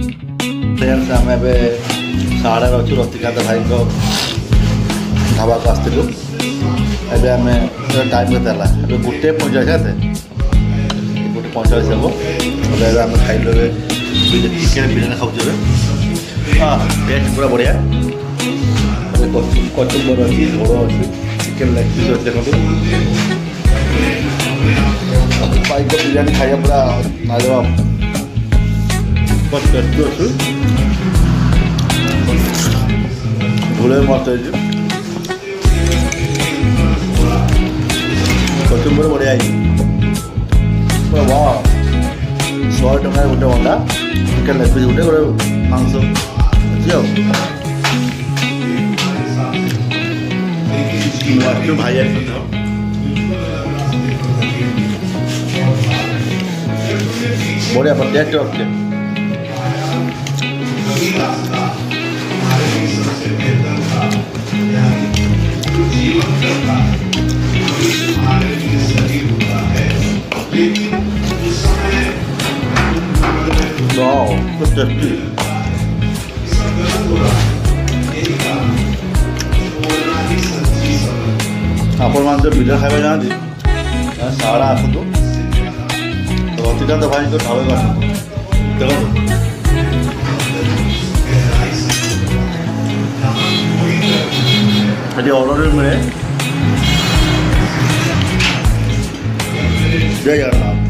Friends आम ए साड़े अच्छु रतिकांत भाई ढाबा को आसलु एवं आम टाइम के गोटे 45 गोटे 45 हम आम खाइलु चिकेन बिरियानी खाऊ हाँ टेस्ट पूरा बढ़िया कचुम्बर अच्छी झोल अच्छी चिकेन लेग पिस अच्छी देखो पाइक बिरियानी खाइए पूरा लाजवाब टेस्टी अच्छी झोल मस्त है कचुम्बर बढ़िया पूरा वाह 100 टଙ୍କା गोटे अंडा चिकेन लेग पिस गोटे गोटे मांस अच्छी भाई बढ़िया पर टेस्ट रखते वाओ तो टेस्टी आपण मान बिरियानी खाଇବା जाती सारा आसतु रतिकांत भाई ढाबा आसतु देखो ये ऑर्डर मिले जय जगन्नाथ।